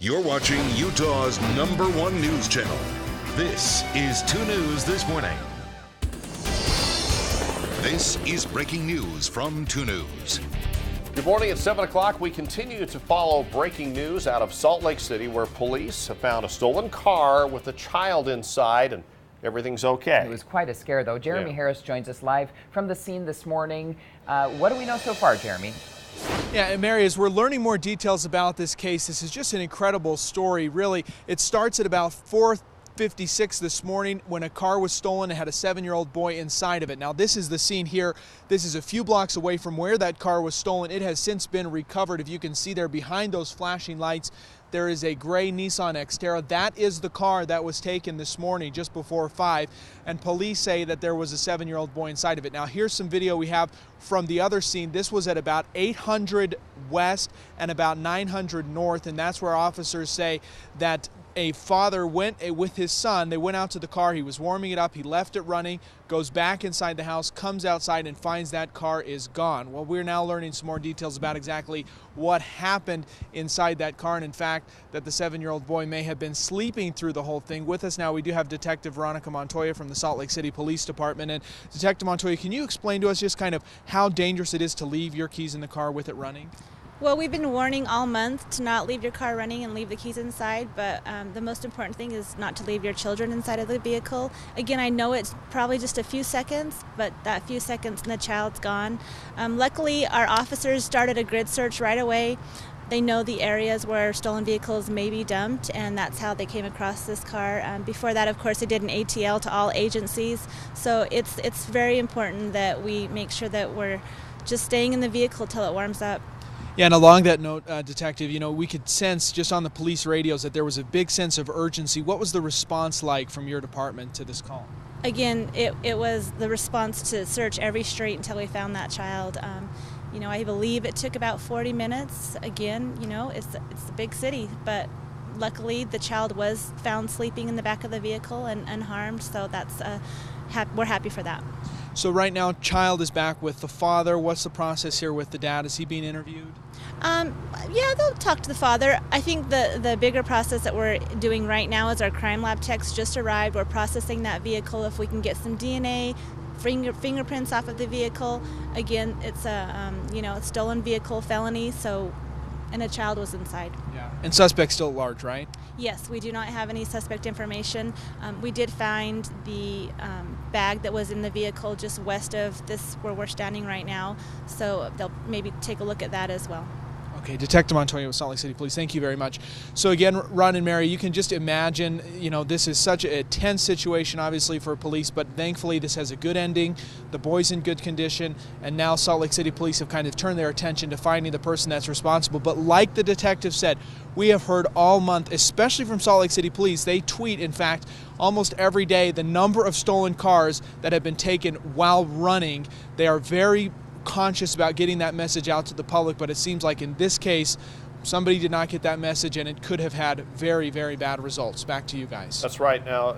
You're watching Utah's #1 news channel. This is 2 News This Morning. This is breaking news from 2 News. Good morning. At 7 o'clock, we continue to follow breaking news out of Salt Lake City, where police have found a stolen car with a child inside, and everything's okay. It was quite a scare, though. Jeremy Harris joins us live from the scene this morning. What do we know so far, Jeremy? Yeah, and Mary, as we're learning more details about this case, this is just an incredible story, really. It starts at about 4:56 this morning when a car was stolen and had a 7-year-old boy inside of it. Now, this is the scene here. This is a few blocks away from where that car was stolen. It has since been recovered. If you can see there behind those flashing lights, there is a gray Nissan Xterra. That is the car that was taken this morning just before 5, and police say that there was a 7-year-old boy inside of it. Now, here's some video we have from the other scene. This was at about 800 west and about 900 north, and that's where officers say that a father went with his son. They went out to the car. He was warming it up. He left it running, goes back inside the house, comes outside, and finds that car is gone. Well, we're now learning some more details about exactly what happened inside that car, and in fact, that the 7-year-old boy may have been sleeping through the whole thing. With us now, we do have Detective Veronica Montoya from the Salt Lake City Police Department. And Detective Montoya, can you explain to us just kind of how dangerous it is to leave your keys in the car with it running? Well, we've been warning all month to not leave your car running and leave the keys inside, but the most important thing is not to leave your children inside of the vehicle. Again, I know it's probably just a few seconds, but that few seconds and the child's gone. Luckily, our officers started a grid search right away. They know the areas where stolen vehicles may be dumped, and that's how they came across this car. Before that, of course, they did an ATL to all agencies, so it's very important that we make sure that we're just staying in the vehicle till it warms up. Yeah, and along that note, Detective, we could sense just on the police radios that there was a big sense of urgency. What was the response like from your department to this call? Again, it was the response to search every street until we found that child. I believe it took about 40 minutes. Again, it's a big city, but luckily the child was found sleeping in the back of the vehicle and unharmed, so that's we're happy for that. So right now, child is back with the father. What's the process here with the dad? Is he being interviewed? Yeah, they'll talk to the father. I think the bigger process that we're doing right now is our crime lab techs just arrived. We're processing that vehicle. If we can get some DNA, fingerprints off of the vehicle. Again, it's a stolen vehicle felony, and a child was inside. Yeah. And suspect still at large, right? Yes, we do not have any suspect information. We did find the bag that was in the vehicle just west of this where we're standing right now, so they'll maybe take a look at that as well. Okay, Detective Montoya with Salt Lake City Police, thank you very much. So again, Ron and Mary, you can just imagine, this is such a tense situation, obviously, for police, but thankfully this has a good ending. The boy's in good condition, and now Salt Lake City Police have kind of turned their attention to finding the person that's responsible. But like the detective said, we have heard all month, especially from Salt Lake City Police, they tweet, in fact, almost every day the number of stolen cars that have been taken while running. They are very conscious about getting that message out to the public, but it seems like in this case somebody did not get that message, and it could have had very, very bad results. Back to you guys. That's right. Now,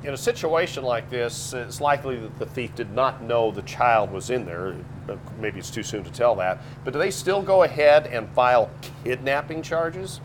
in a situation like this, it's likely that the thief did not know the child was in there. Maybe it's too soon to tell that, but do they still go ahead and file kidnapping charges?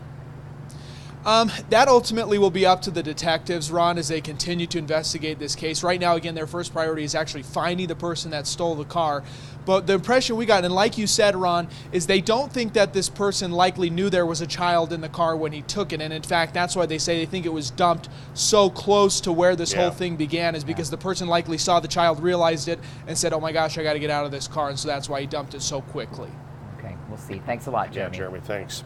That ultimately will be up to the detectives, Ron, as they continue to investigate this case. Right now, again, their first priority is actually finding the person that stole the car. But the impression we got, and like you said, Ron, is they don't think that this person likely knew there was a child in the car when he took it. And in fact, that's why they say they think it was dumped so close to where this whole thing began, is because the person likely saw the child, realized it, and said, oh my gosh, I got to get out of this car. And so that's why he dumped it so quickly. Okay, we'll see. Thanks a lot, Jeremy. Yeah, Jeremy, thanks.